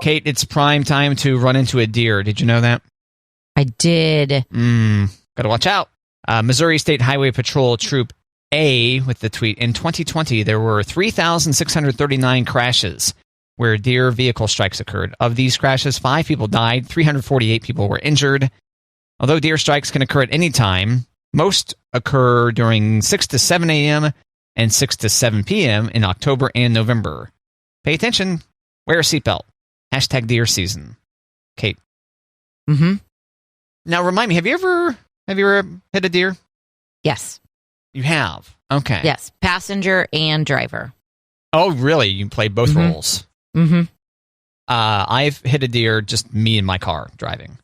Kate, it's prime time to run into a deer. Did you know that? I did. Gotta watch out. Missouri State Highway Patrol Troop A with the tweet. In 2020, there were 3,639 crashes where deer vehicle strikes occurred. Of these crashes, 5 people died, 348 people were injured. Although deer strikes can occur at any time, most occur during 6 to 7 a.m. and 6 to 7 p.m. in October and November. Pay attention. Wear a seatbelt. Hashtag deer season. Kate. Mm-hmm. Now, remind me, have you ever hit a deer? Yes. You have? Okay. Yes. Passenger and driver. Oh, really? You play both roles? Mm-hmm. I've hit a deer, just me in my car driving.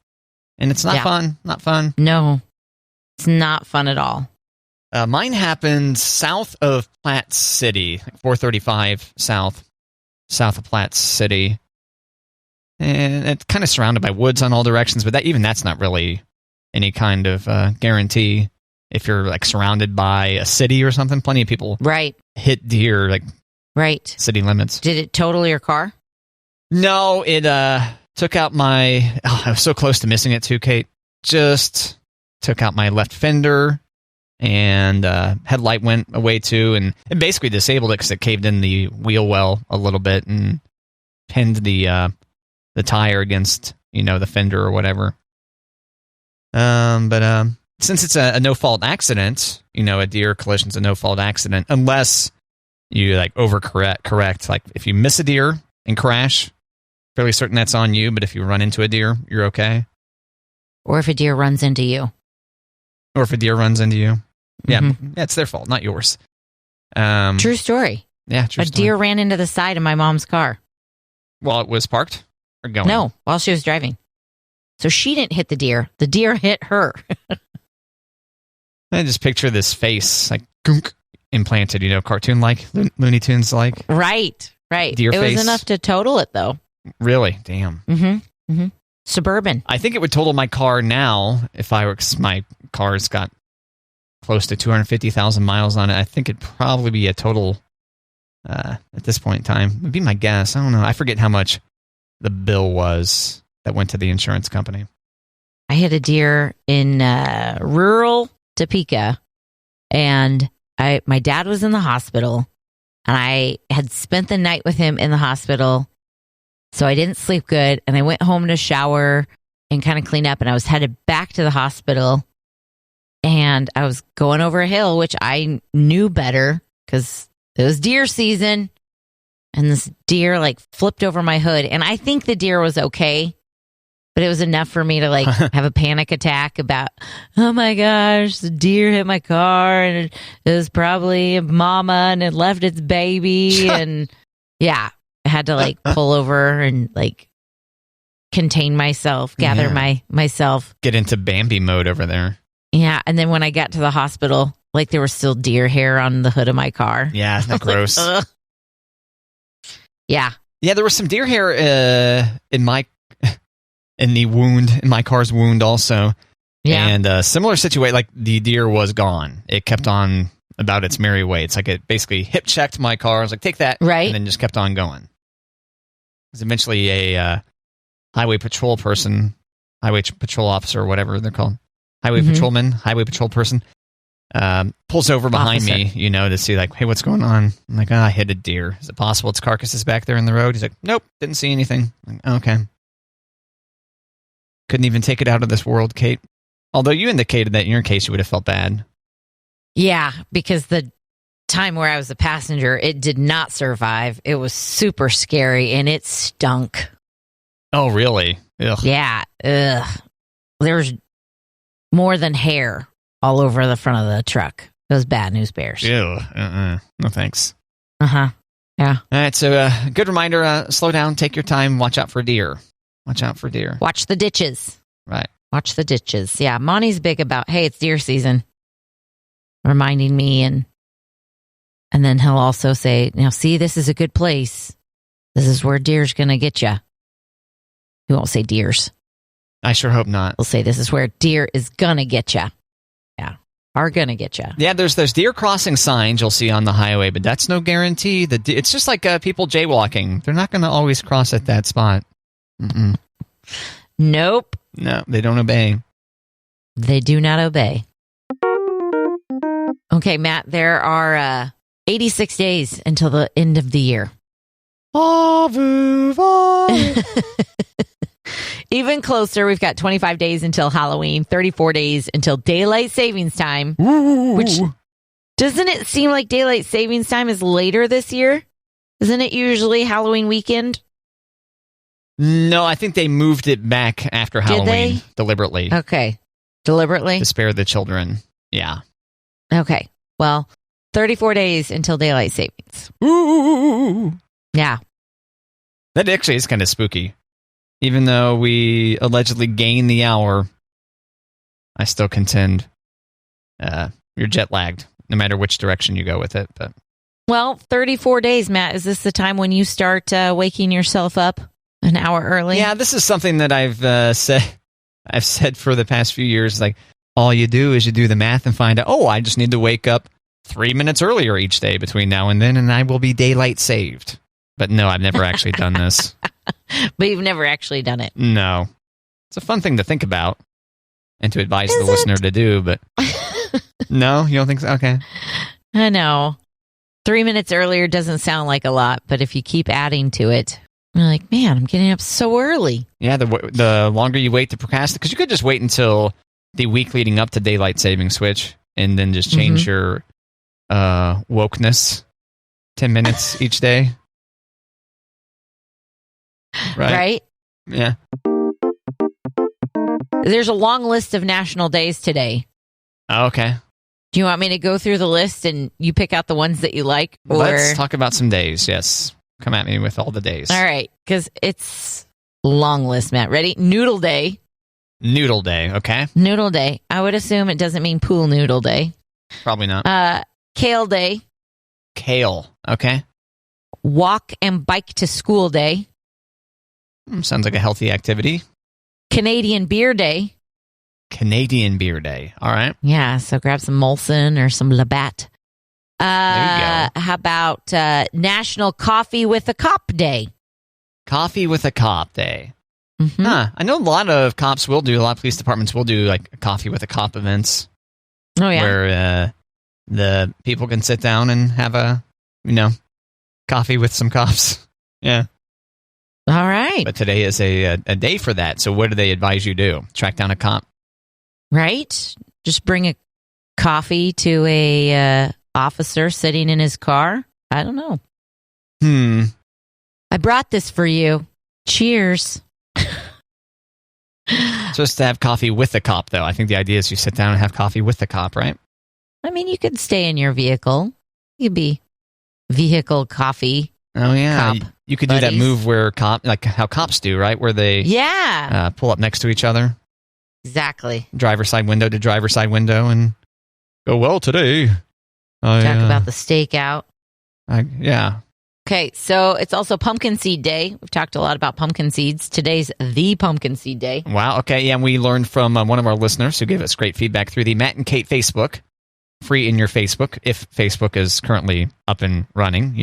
And it's not fun. Not fun. No. It's not fun at all. Mine happened south of Platte City, like 435 south of Platte City. And it's kind of surrounded by woods on all directions, but that's not really any kind of guarantee. If you're like surrounded by a city or something, plenty of people hit deer like city limits. Did it total your car? No, it took out my... Oh, I was so close to missing it too, Kate. Just took out my left fender, and headlight went away too, and it basically disabled it because it caved in the wheel well a little bit and pinned the tire against, the fender or whatever. But since it's a no-fault accident, a deer collision's a no-fault accident, unless you like overcorrect. Like if you miss a deer and crash, fairly certain that's on you, but if you run into a deer, you're okay. Or if a deer runs into you. Yeah, it's their fault, not yours. True story. Yeah, true story. A deer ran into the side of my mom's car. While it was parked? Or going? No, while she was driving. So she didn't hit the deer. The deer hit her. I just picture this face, like, gunk, implanted, cartoon-like, Looney Tunes-like. Right. Deer face. It was enough to total it, though. Really? Damn. Mm-hmm. Suburban. I think it would total my car now if my car's got close to 250,000 miles on it. I think it'd probably be a total at this point in time. Would be my guess. I don't know. I forget how much the bill was that went to the insurance company. I hit a deer in rural Topeka, and my dad was in the hospital, and I had spent the night with him in the hospital, so I didn't sleep good, and I went home to shower and kind of clean up, and I was headed back to the hospital, and I was going over a hill, which I knew better because it was deer season, and this deer like flipped over my hood, and I think the deer was okay, but it was enough for me to like have a panic attack about, oh my gosh, the deer hit my car, and it was probably a mama, and it left its baby, and I had to like pull over and like contain myself, gather myself. Get into Bambi mode over there. Yeah, and then when I got to the hospital, like there was still deer hair on the hood of my car. Yeah, isn't that gross? Like, yeah, there was some deer hair in the wound, in my car's wound also. Yeah. And similar situation, like the deer was gone. It kept on about its merry way. It's like it basically hip checked my car. I was like, take that. Right. And then just kept on going. It was eventually a highway patrol person, highway patrol officer, or whatever they're called. Highway patrolman, highway patrol person. Pulls over behind me, to see like, hey, what's going on? I'm like, I hit a deer. Is it possible its carcass is back there in the road? He's like, nope, didn't see anything. I'm like, okay. Couldn't even take it out of this world, Kate. Although you indicated that in your case you would have felt bad. Yeah, because the time where I was a passenger, it did not survive. It was super scary, and it stunk. Oh, really? Ugh. Yeah. Ugh. There was more than hair all over the front of the truck. It was bad news bears. Ew. No thanks. Yeah. All right, so good reminder, slow down, take your time, watch out for deer. Watch out for deer. Watch the ditches. Right. Watch the ditches. Yeah, Monty's big about, hey, it's deer season. Reminding me, and then he'll also say, now see, this is a good place. This is where deer's going to get you. He won't say deers. I sure hope not. He'll say, this is where deer is going to get you. Yeah. are going to get you. Yeah, there's deer crossing signs you'll see on the highway, but that's no guarantee. It's just like people jaywalking. They're not going to always cross at that spot. Mm-mm. Nope. No, they don't obey. They do not obey. Okay, Matt, there are 86 days until the end of the year. Even closer, we've got 25 days until Halloween, 34 days until daylight savings time. Ooh. Which, doesn't it seem like daylight savings time is later this year? Isn't it usually Halloween weekend? No, I think they moved it back after Halloween deliberately. Okay. Deliberately? To spare the children. Yeah. Okay. Well, 34 days until daylight savings. Ooh. Yeah. That actually is kind of spooky. Even though we allegedly gain the hour, I still contend you're jet lagged, no matter which direction you go with it. But well, 34 days, Matt. Is this the time when you start waking yourself up an hour early? Yeah, this is something that I've said for the past few years. Like, all you do is you do the math and find out, I just need to wake up 3 minutes earlier each day between now and then, and I will be daylight saved. But no, I've never actually done this. But you've never actually done it. No. It's a fun thing to think about and to advise the listener to do, but no, you don't think so? Okay. I know. 3 minutes earlier doesn't sound like a lot, but if you keep adding to it, you're like, man, I'm getting up so early. Yeah, the longer you wait to procrastinate, because you could just wait until the week leading up to daylight saving switch and then just change your wokeness 10 minutes each day. Right? Yeah. There's a long list of national days today. Oh, okay. Do you want me to go through the list and you pick out the ones that you like? Or... Let's talk about some days, yes. Come at me with all the days. All right, because it's a long list, Matt. Ready? Noodle Day. Noodle Day, okay. Noodle Day. I would assume it doesn't mean pool noodle day. Probably not. Kale Day. Kale, okay. Walk and bike to school day. Sounds like a healthy activity. Canadian Beer Day. Canadian Beer Day. All right. Yeah, so grab some Molson or some Labatt. There you go. How about National Coffee with a Cop Day? Coffee with a Cop Day. Mm-hmm. I know a lot of cops will do, a lot of police departments will do like coffee with a cop events. Oh, yeah. Where the people can sit down and have a, coffee with some cops. Yeah. All right. But today is a day for that. So what do they advise you do? Track down a cop? Right. Just bring a coffee to a officer sitting in his car. I don't know. I brought this for you. Cheers. Just to have coffee with the cop, though. I think the idea is you sit down and have coffee with the cop, right? I mean, you could stay in your vehicle. You'd be vehicle coffee. Oh, yeah. Cop you could buddies. do that move where like how cops do, right? Where they pull up next to each other. Exactly. Driver side window to driver side window and go, well, today. Talk about the stakeout. Yeah. Okay, so it's also Pumpkin Seed Day. We've talked a lot about pumpkin seeds. Today's the Pumpkin Seed Day. Wow. Okay. Yeah. And we learned from one of our listeners who gave us great feedback through the Matt and Kate Facebook. Free in your Facebook, if Facebook is currently up and running,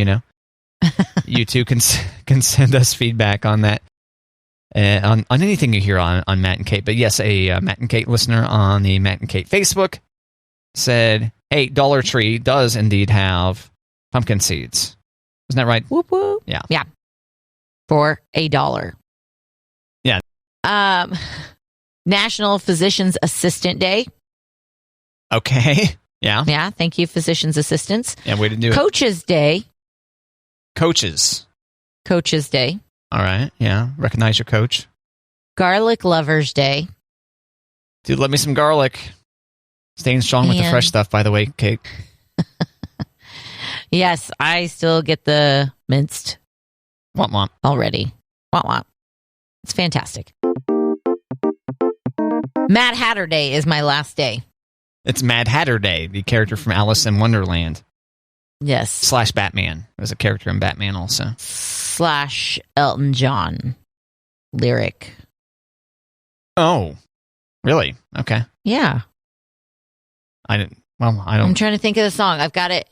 You too can send us feedback on that, on anything you hear on Matt and Kate. But yes, a Matt and Kate listener on the Matt and Kate Facebook said, hey, Dollar Tree does indeed have pumpkin seeds. Isn't that right? Whoop, whoop. Yeah. Yeah. For $1. Yeah. National Physician's Assistant Day. Okay. Yeah. Yeah. Thank you, physician's assistants. Yeah, way to do it. Coaches Day. Coaches Day. All right. Yeah. Recognize your coach. Garlic Lovers Day. Dude, let me some garlic. Staying strong with the fresh stuff, by the way, Kate. Yes, I still get the minced. Womp already. Womp. It's fantastic. Mad Hatter Day is my last day. It's Mad Hatter Day, the character from Alice in Wonderland. Yes. / Batman. There's a character in Batman also. / Elton John lyric. Oh, really? Okay. Yeah. I Well, I don't. I'm trying to think of the song. I've got it.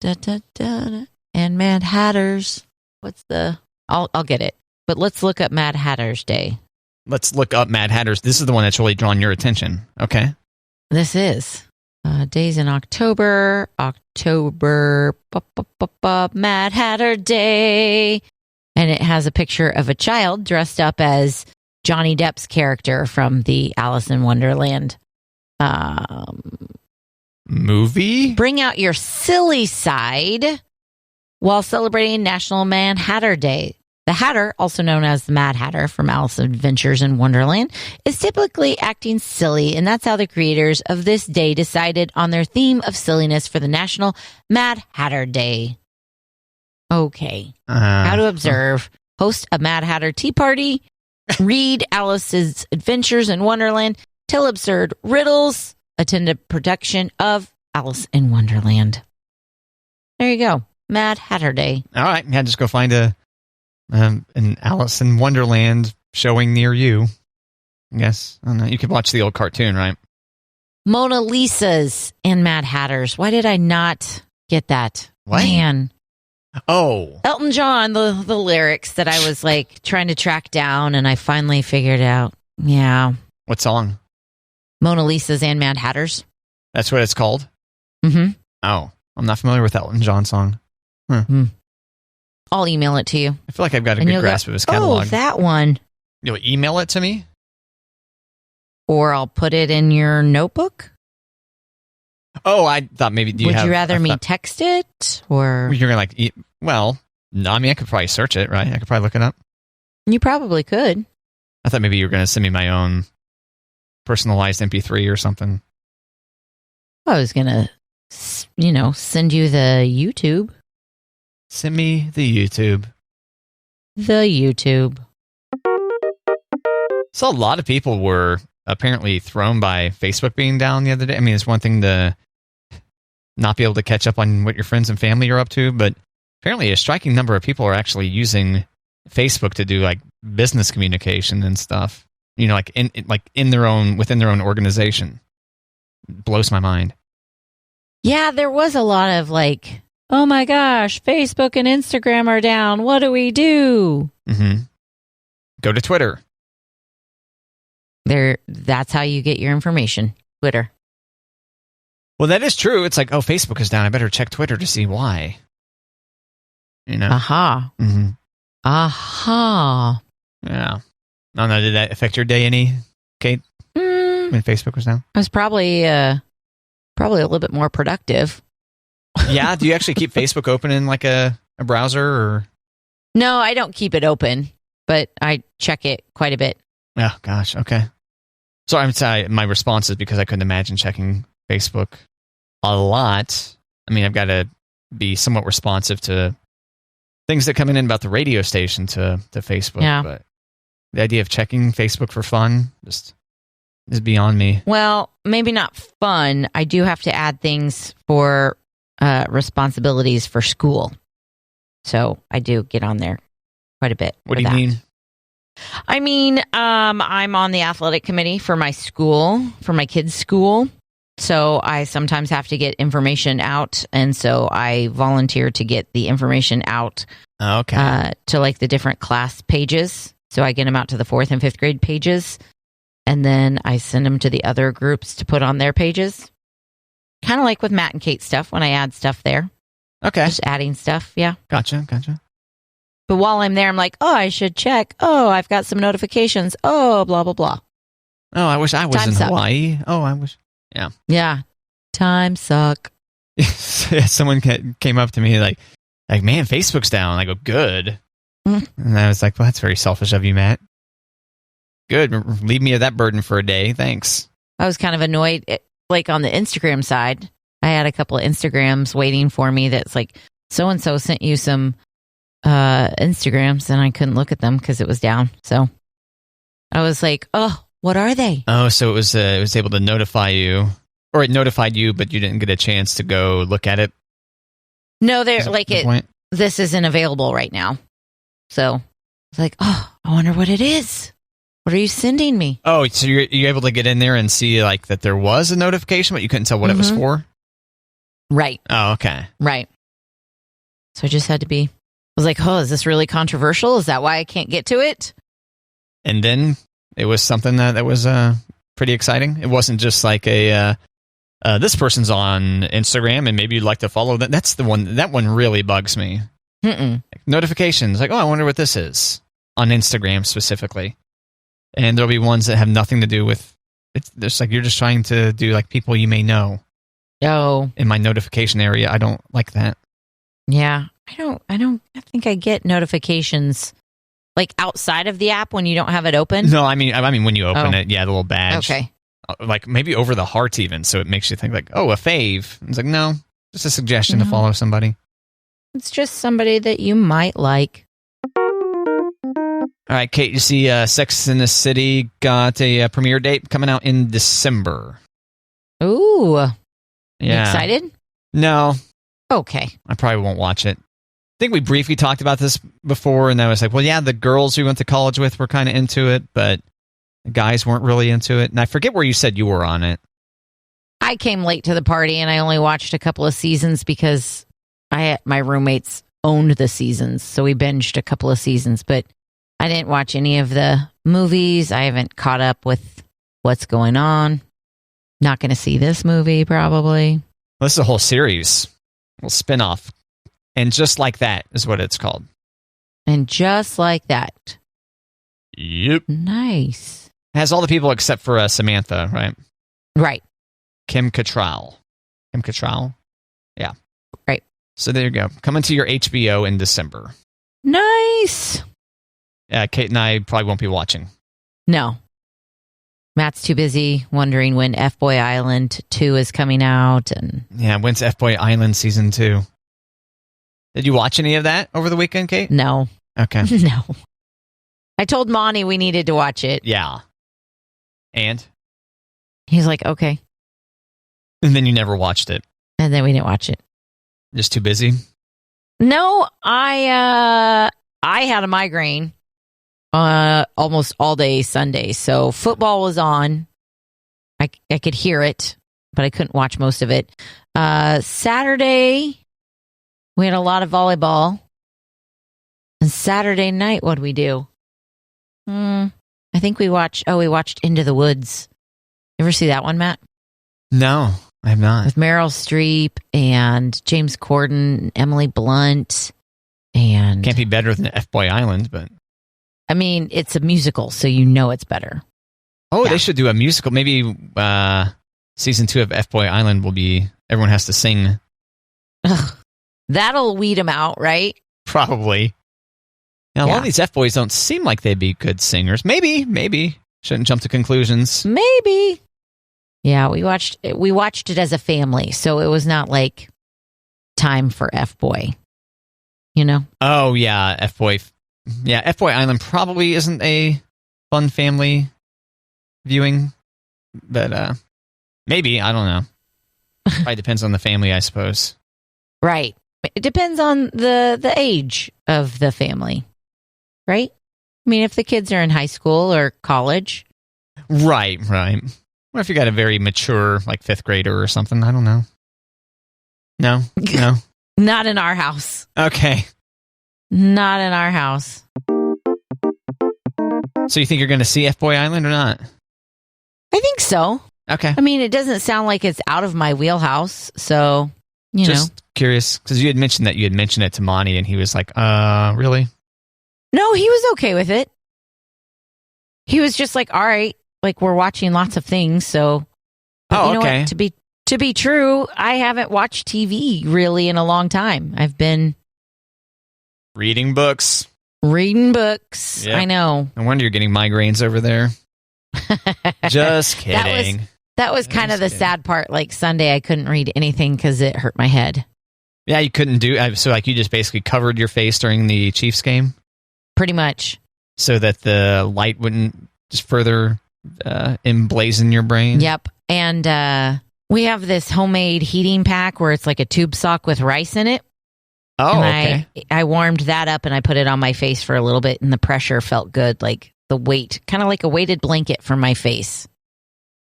Da, da, da, da. And Mad Hatters. What's the... I'll get it. But let's look up Mad Hatter's Day. Let's look up Mad Hatters. This is the one that's really drawn your attention. Okay. This is days in October. Mad Hatter Day. And it has a picture of a child dressed up as Johnny Depp's character from the Alice in Wonderland movie. Bring out your silly side while celebrating National Mad Hatter Day. The Hatter, also known as the Mad Hatter from Alice's Adventures in Wonderland, is typically acting silly, and that's how the creators of this day decided on their theme of silliness for the National Mad Hatter Day. Okay. How to observe. Host a Mad Hatter tea party. Read Alice's Adventures in Wonderland. Tell absurd riddles. Attend a production of Alice in Wonderland. There you go. Mad Hatter Day. All right. Yeah, just go find an Alice in Wonderland showing near you. I guess. I don't know. You could watch the old cartoon, right? Mona Lisa's and Mad Hatters. Why did I not get that? What? Man. Oh. Elton John, the lyrics that I was like trying to track down, and I finally figured out. Yeah. What song? Mona Lisa's and Mad Hatters. That's what it's called? Mm-hmm. Oh. I'm not familiar with that Elton John song. I'll email it to you. I feel like I've got a good grasp of his catalog. Oh, that one. You'll email it to me? Or I'll put it in your notebook. Oh, I thought maybe... Would you rather me text it? Or you're going to well, no, I mean, I could probably search it, right? I could probably look it up. You probably could. I thought maybe you were going to send me my own personalized MP3 or something. I was going to, send you the YouTube. Send me the YouTube. The YouTube. So a lot of people were apparently thrown by Facebook being down the other day. I mean, it's one thing to not be able to catch up on what your friends and family are up to, but apparently a striking number of people are actually using Facebook to do like business communication and stuff. Like within their own organization. It blows my mind. Yeah, there was a lot of like, oh my gosh, Facebook and Instagram are down. What do we do? Mm-hmm. Go to Twitter. That's how you get your information. Twitter. Well, that is true. It's like, oh, Facebook is down. I better check Twitter to see why. Aha. Mm-hmm. Aha. Yeah. I don't know. Did that affect your day any, Kate? When Facebook was down? I was probably a little bit more productive. Yeah. Do you actually keep Facebook open in like a browser or? No, I don't keep it open, but I check it quite a bit. Oh, gosh. Okay. So I'm sorry. My response is because I couldn't imagine checking Facebook a lot. I mean, I've got to be somewhat responsive to things that come in about the radio station to Facebook. Yeah. But the idea of checking Facebook for fun just is beyond me. Well, maybe not fun. I do have to add things for responsibilities for school. So I do get on there quite a bit. What do you mean? I mean, I'm on the athletic committee for my school, for my kids' school. So I sometimes have to get information out. And so I volunteer to get the information out to like the different class pages. So I get them out to the 4th and 5th grade pages. And then I send them to the other groups to put on their pages. Kind of like with Matt and Kate's stuff when I add stuff there. Okay. Just adding stuff. Yeah. Gotcha. But while I'm there, I'm like, oh, I should check. Oh, I've got some notifications. Oh, blah, blah, blah. Oh, I wish I was in Hawaii. Oh, I wish. Yeah. Yeah. Time suck. Someone came up to me like, man, Facebook's down. I go, good. And I was like, well, that's very selfish of you, Matt. Good. Leave me that burden for a day. Thanks. I was kind of annoyed. Like on the Instagram side, I had a couple of Instagrams waiting for me that's like, so-and-so sent you some Instagrams, and I couldn't look at them because it was down. So I was like, oh, what are they? Oh, so it was able to notify you, or it notified you, but you didn't get a chance to go look at it? No, they're like this isn't available right now. So it's like, oh, I wonder what it is. What are you sending me? Oh, so you're able to get in there and see like that there was a notification, but you couldn't tell what it was for? Right. Oh, okay. Right. So I just had to be, I was like, oh, is this really controversial? Is that why I can't get to it? And then it was something that was pretty exciting. It wasn't just like a this person's on Instagram and maybe you'd like to follow that. That's the one. That one really bugs me. Like notifications, like, oh, I wonder what this is on Instagram specifically. And there'll be ones that have nothing to do with it's. There's like you're just trying to do like people you may know. Oh, in my notification area, I don't like that. Yeah, I think I get notifications like outside of the app when you don't have it open. No, I mean when you open it, yeah, the little badge. Okay. Like maybe over the heart even, so it makes you think like, oh, a fave. It's like, no, just a suggestion to follow somebody. It's just somebody that you might like. All right, Kate, you see Sex in the City got a premiere date coming out in December. Ooh. Yeah. You excited? No. Okay. I probably won't watch it. I think we briefly talked about this before, and I was like, well, yeah, the girls we went to college with were kind of into it, but the guys weren't really into it. And I forget where you said you were on it. I came late to the party, and I only watched a couple of seasons because my roommates owned the seasons, so we binged a couple of seasons, but I didn't watch any of the movies. I haven't caught up with what's going on. Not going to see this movie, probably. Well, this is a whole series, a little spinoff. And Just Like That is what it's called. And Just Like That. Yep. Nice. It has all the people except for Samantha, right? Right. Kim Cattrall. Kim Cattrall? Yeah. Right. So there you go. Coming to your HBO in December. Nice. Kate and I probably won't be watching. No. Matt's too busy wondering when F-Boy Island 2 is coming out. And yeah, when's F-Boy Island Season 2? Did you watch any of that over the weekend, Kate? No. Okay. No. I told Monty we needed to watch it. Yeah. And? He's like, okay. And then you never watched it. And then we didn't watch it. Just too busy? No, I had a migraine almost all day Sunday. So football was on. I could hear it, but I couldn't watch most of it. Saturday, we had a lot of volleyball. And Saturday night, what'd we do? I think we watched Into the Woods. You ever see that one, Matt? No, I have not. With Meryl Streep and James Corden, and Emily Blunt, and can't be better than F-Boy Island, but I mean, it's a musical, so you know it's better. Oh, yeah. They should do a musical. Maybe season 2 of F-Boy Island will be everyone has to sing. Ugh, that'll weed them out, right? Probably. Now, a lot of these F-Boys don't seem like they'd be good singers. Maybe. Shouldn't jump to conclusions. Maybe. Yeah, we watched it as a family, so it was not like time for F-Boy. You know? Oh, yeah, F-Boy. Yeah, F-Boy Island probably isn't a fun family viewing, but maybe, I don't know. Probably depends on the family, I suppose. Right. It depends on the age of the family, right? I mean, if the kids are in high school or college. Right. What if you got a very mature, like 5th grader or something? I don't know. No? Not in our house. Okay. Not in our house. So you think you're going to see F-Boy Island or not? I think so. Okay. I mean, it doesn't sound like it's out of my wheelhouse, so, Just curious, because you had mentioned it to Monty, and he was like, really? No, he was okay with it. He was just like, all right, like, we're watching lots of things, so. But you know okay. What? To be true, I haven't watched TV really in a long time. I've been reading books. Yep. I know. No wonder you're getting migraines over there. Just kidding. That was kind of the sad part. Like Sunday, I couldn't read anything because it hurt my head. Yeah, you couldn't so like you just basically covered your face during the Chiefs game? Pretty much. So that the light wouldn't just further emblazon your brain? Yep. And we have this homemade heating pack where it's like a tube sock with rice in it. Oh, and okay. I warmed that up and I put it on my face for a little bit, and the pressure felt good, like the weight, kind of like a weighted blanket for my face.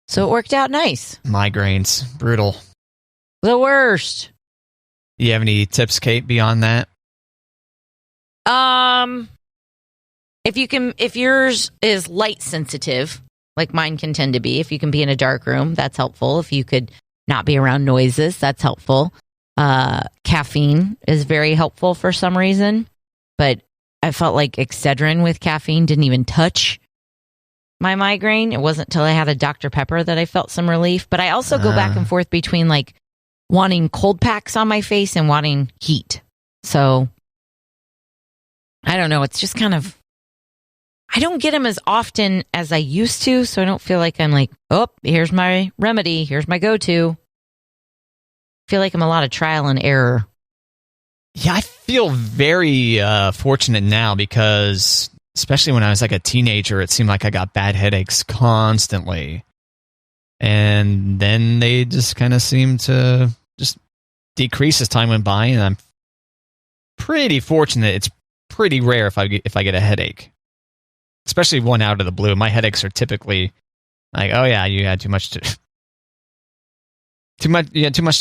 So it worked out nice. Migraines. Brutal. The worst. You have any tips, Kate, beyond that? If yours is light sensitive, like mine can tend to be, if you can be in a dark room, that's helpful. If you could not be around noises, that's helpful. Caffeine is very helpful for some reason, but I felt like Excedrin with caffeine didn't even touch my migraine. It wasn't until I had a Dr. Pepper that I felt some relief. But I also go back and forth between like wanting cold packs on my face and wanting heat. So I don't know. It's just kind of, I don't get them as often as I used to. So I don't feel like I'm like, oh, here's my remedy. Here's my go-to. I feel like I'm a lot of trial and error. Yeah, I feel very fortunate now because, especially when I was like a teenager, it seemed like I got bad headaches constantly. And then they just kind of seemed to just decrease as time went by. And I'm pretty fortunate. It's pretty rare if I get a headache, especially one out of the blue. My headaches are typically like, oh yeah, you had too much to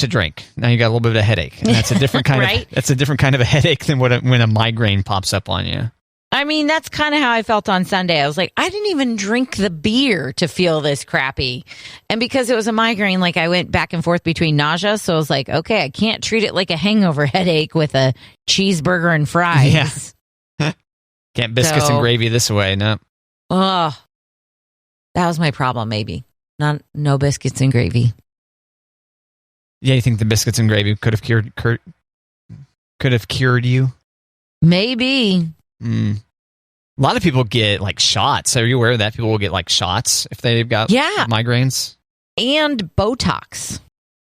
drink. Now you got a little bit of a headache, and that's a different kind right? of that's a different kind of a headache than when a migraine pops up on you. I mean, that's kind of how I felt on Sunday. I was like, I didn't even drink the beer to feel this crappy, and because it was a migraine, like I went back and forth between nausea. So I was like, okay, I can't treat it like a hangover headache with a cheeseburger and fries. Yeah. Can't biscuits and gravy this way, no. Oh, that was my problem. Maybe no biscuits and gravy. Yeah, you think the biscuits and gravy could have cured you? Maybe. A lot of people get like shots. Are you aware of that? People will get like shots if they've got migraines. And Botox.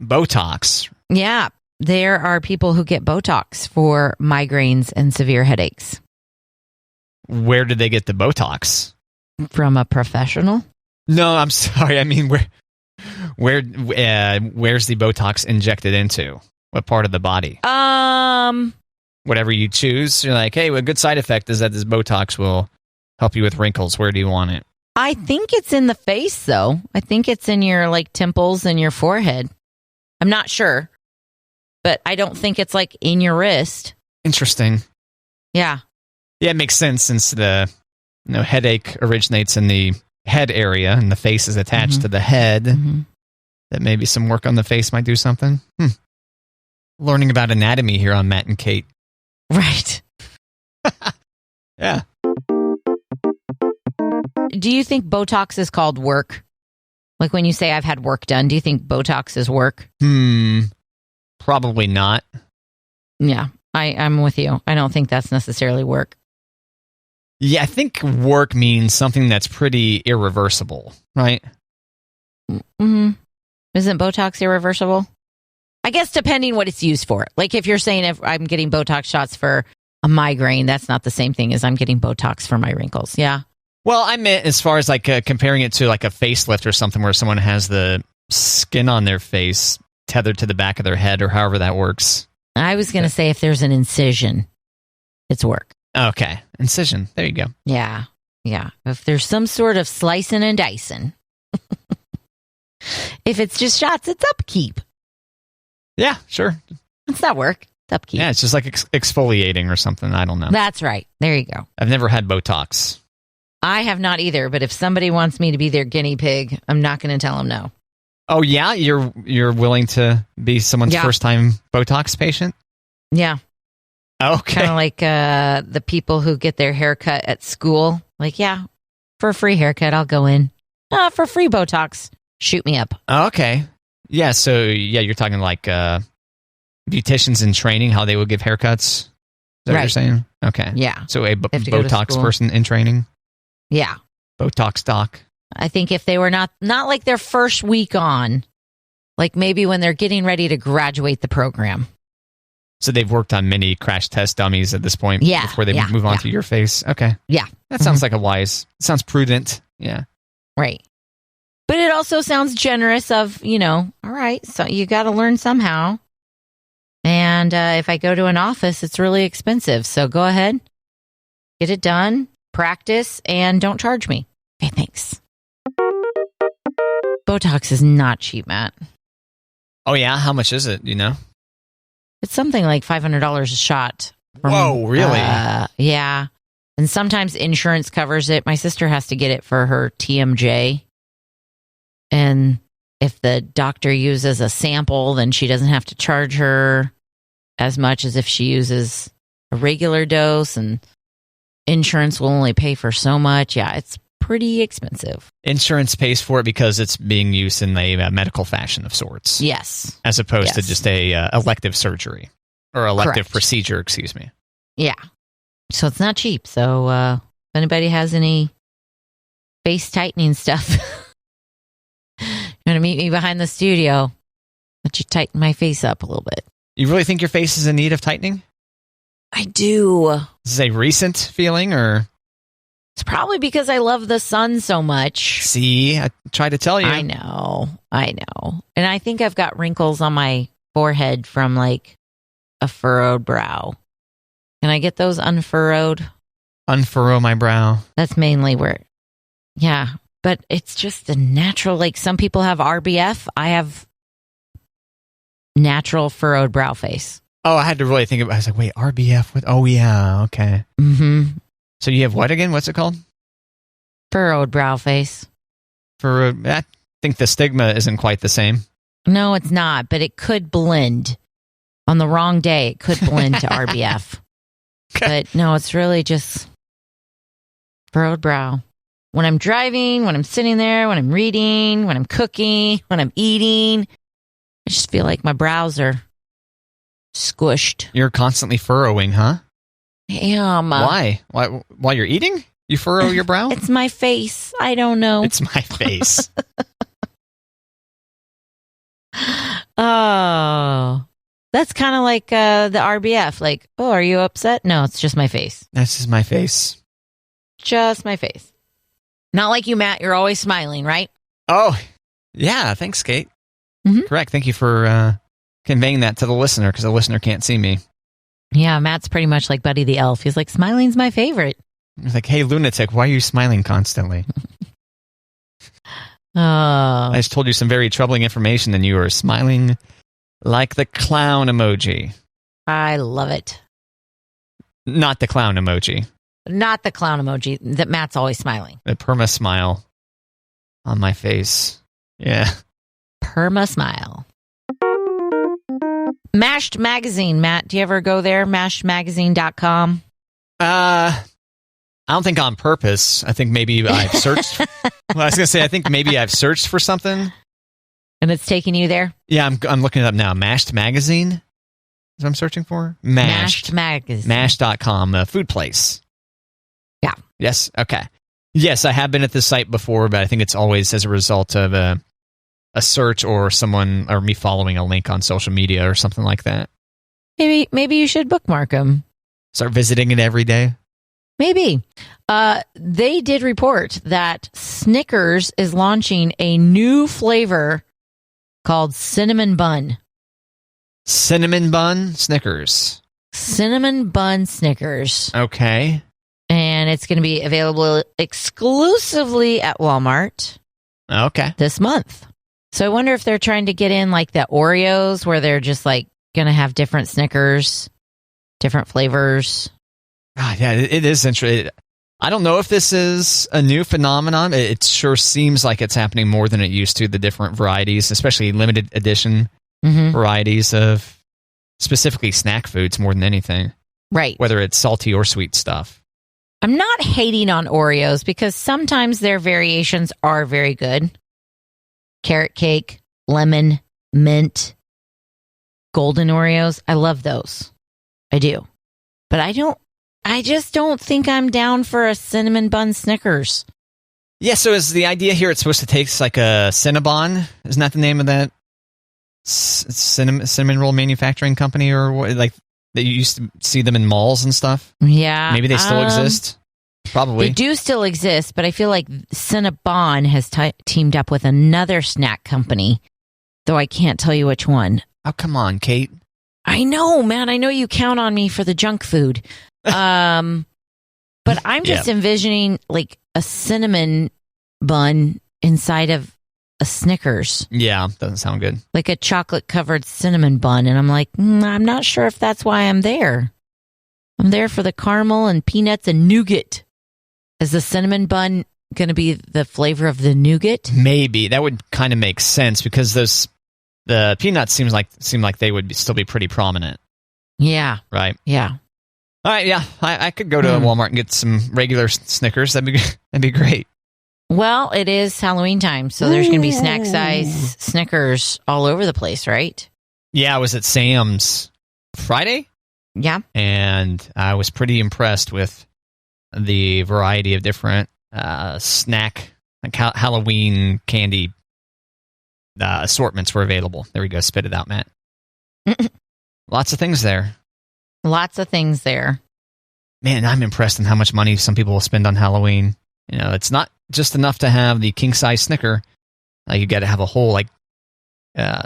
Botox. Yeah. There are people who get Botox for migraines and severe headaches. Where did they get the Botox? From a professional? No, I'm sorry. I mean, where's the Botox injected into? What part of the body? Whatever you choose. You're like, hey, a good side effect is that this Botox will help you with wrinkles. Where do you want it? I think it's in the face, though. I think it's in your like temples and your forehead. I'm not sure, but I don't think it's like in your wrist. Interesting. Yeah. Yeah, it makes sense since the headache originates in the head area and the face is attached to the head. That maybe some work on the face might do something. Learning about anatomy here on Matt and Kate. Right. Yeah. Do you think Botox is called work? Like when you say I've had work done, do you think Botox is work? Probably not. Yeah, I'm with you. I don't think that's necessarily work. Yeah, I think work means something that's pretty irreversible, right? Isn't Botox irreversible? I guess depending what it's used for. Like if you're saying if I'm getting Botox shots for a migraine, that's not the same thing as I'm getting Botox for my wrinkles. Yeah. Well, I meant as far as like comparing it to like a facelift or something where someone has the skin on their face tethered to the back of their head or however that works. I was going to say if there's an incision, it's work. Okay. Incision. There you go. Yeah. Yeah. If there's some sort of slicing and dicing. If it's just shots, it's upkeep. Yeah, sure. It's not work. It's upkeep. Yeah, it's just like exfoliating or something. I don't know. That's right. There you go. I've never had Botox. I have not either, but if somebody wants me to be their guinea pig, I'm not going to tell them no. Oh, yeah? You're willing to be someone's first-time Botox patient? Yeah. Okay. Kind of like the people who get their haircut at school. Like, yeah, for a free haircut, I'll go in. For free Botox, shoot me up. Okay. Yeah, so, you're talking like beauticians in training, how they would give haircuts? Is that what you're saying? Okay. Yeah. So a Botox person in training? Yeah. Botox doc? I think if they were not like their first week on, like maybe when they're getting ready to graduate the program. So they've worked on many crash test dummies at this point before they move on to your face. Okay. Yeah. That sounds like sounds prudent. Yeah. Right. But it also sounds generous of, all right, so you got to learn somehow. And if I go to an office, it's really expensive. So go ahead, get it done, practice, and don't charge me. Okay, thanks. Botox is not cheap, Matt. Oh, yeah? How much is it, It's something like $500 a shot. Whoa, really? Yeah. And sometimes insurance covers it. My sister has to get it for her TMJ. And if the doctor uses a sample, then she doesn't have to charge her as much as if she uses a regular dose, and insurance will only pay for so much. Yeah, it's pretty expensive. Insurance pays for it because it's being used in a medical fashion of sorts. Yes. As opposed to just a elective surgery or elective Correct. procedure, excuse me. Yeah. So it's not cheap. So if anybody has any face tightening stuff, you're going to meet me behind the studio. Let you tighten my face up a little bit. You really think your face is in need of tightening? I do. Is this a recent feeling, or? It's probably because I love the sun so much. See, I tried to tell you. I know. And I think I've got wrinkles on my forehead from like a furrowed brow. Can I get those unfurrowed? Unfurrow my brow. That's mainly where, yeah. But it's just a natural, like some people have RBF. I have natural furrowed brow face. Oh, I had to really think about it. I was like, wait, RBF? What? Oh, yeah, okay. Mm-hmm. So you have what again? What's it called? Furrowed brow face. I think the stigma isn't quite the same. No, it's not, but it could blend. On the wrong day, it could blend to RBF. Okay. But no, it's really just furrowed brow. When I'm driving, when I'm sitting there, when I'm reading, when I'm cooking, when I'm eating, I just feel like my brows are squished. You're constantly furrowing, huh? I am. Why? While you're eating? You furrow your brow? It's my face. I don't know. It's my face. Oh. That's kind of like the RBF. Like, oh, are you upset? No, it's just my face. That's just my face. Just my face. Not like you, Matt. You're always smiling, right? Oh, yeah. Thanks, Kate. Mm-hmm. Correct. Thank you for conveying that to the listener, because the listener can't see me. Yeah, Matt's pretty much like Buddy the Elf. He's like, smiling's my favorite. It's like, hey, lunatic, why are you smiling constantly? Oh. I just told you some very troubling information, and you are smiling like the clown emoji. I love it. Not the clown emoji. Not the clown emoji that Matt's always smiling. The perma smile on my face. Yeah. Perma smile. Mashed Magazine, Matt. Do you ever go there? Mashedmagazine.com? I don't think on purpose. I think maybe I've searched. Well, I was going to say, I think maybe I've searched for something. And it's taking you there? Yeah, I'm looking it up now. Mashed Magazine is what I'm searching for. Mashed Magazine. Mash.com, a food place. Yeah. Yes. Okay. Yes, I have been at this site before, but I think it's always as a result of a search or someone or me following a link on social media or something like that. Maybe you should bookmark them. Start visiting it every day. Maybe. They did report that Snickers is launching a new flavor called Cinnamon Bun. Cinnamon Bun Snickers. Cinnamon Bun Snickers. Okay. And it's going to be available exclusively at Walmart. Okay. This month. So I wonder if they're trying to get in like the Oreos where they're just like going to have different Snickers, different flavors. Yeah, it is interesting. I don't know if this is a new phenomenon. It sure seems like it's happening more than it used to, the different varieties, especially limited edition varieties of specifically snack foods more than anything. Right. Whether it's salty or sweet stuff. I'm not hating on Oreos because sometimes their variations are very good. Carrot cake, lemon, mint, golden Oreos. I love those. I do. But I just don't think I'm down for a cinnamon bun Snickers. Yeah, so is the idea here it's supposed to taste like a Cinnabon? Isn't that the name of that cinnamon roll manufacturing company or what? Like that you used to see them in malls and stuff? Yeah. Maybe they still exist? Probably. They do still exist, but I feel like Cinnabon has teamed up with another snack company, though I can't tell you which one. Oh, come on, Kate. I know, man. I know you count on me for the junk food. But I'm just envisioning like a cinnamon bun inside of a Snickers. Yeah, doesn't sound good. Like a chocolate covered cinnamon bun. And I'm like, I'm not sure if that's why I'm there. I'm there for the caramel and peanuts and nougat. Is the cinnamon bun going to be the flavor of the nougat? Maybe. That would kind of make sense because the peanuts seem like they would still be pretty prominent. Yeah. Right? Yeah. All right, yeah. I could go to Walmart and get some regular Snickers. That'd be great. Well, it is Halloween time, so there's going to be snack size Snickers all over the place, right? Yeah, I was at Sam's Friday. Yeah. And I was pretty impressed with the variety of different snack, like Halloween candy assortments were available. There we go. Spit it out, Matt. Lots of things there. Lots of things there. Man, I'm impressed in how much money some people will spend on Halloween. You know, it's not just enough to have the king-size Snicker. You got to have a whole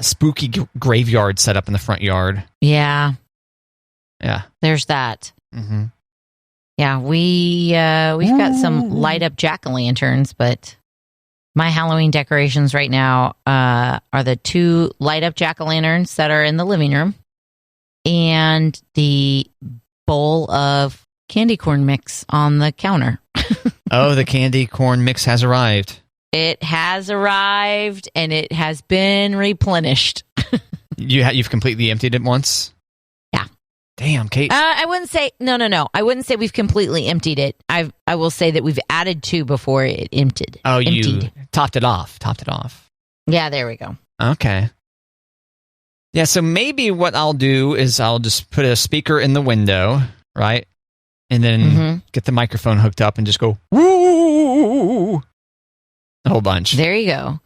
spooky graveyard set up in the front yard. Yeah. Yeah. There's that. Mm-hmm. Yeah, we've got some light up jack-o'-lanterns, but my Halloween decorations right now are the 2 light up jack-o'-lanterns that are in the living room and the bowl of candy corn mix on the counter. Oh, the candy corn mix has arrived. It has arrived and it has been replenished. You've completely emptied it once? Yeah. Damn, Kate. I wouldn't say no. I wouldn't say we've completely emptied it. I will say that we've added 2 before it emptied. Oh, emptied. You topped it off. Yeah, there we go. Okay. Yeah, so maybe what I'll do is I'll just put a speaker in the window, right? And then get the microphone hooked up and just go, woo! A whole bunch. There you go.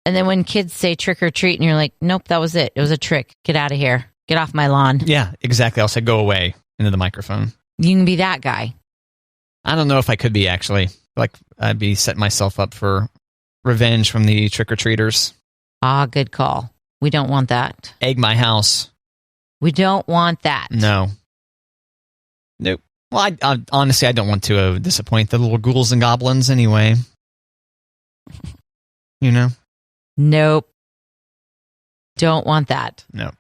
And then when kids say trick or treat and you're like, nope, that was it. It was a trick. Get out of here. Get off my lawn. Yeah, exactly. I'll say go away into the microphone. You can be that guy. I don't know if I could be, actually. Like, I'd be setting myself up for revenge from the trick-or-treaters. Ah, good call. We don't want that. Egg my house. We don't want that. No. Nope. Well, I honestly, I don't want to disappoint the little ghouls and goblins anyway. You know? Nope. Don't want that. No.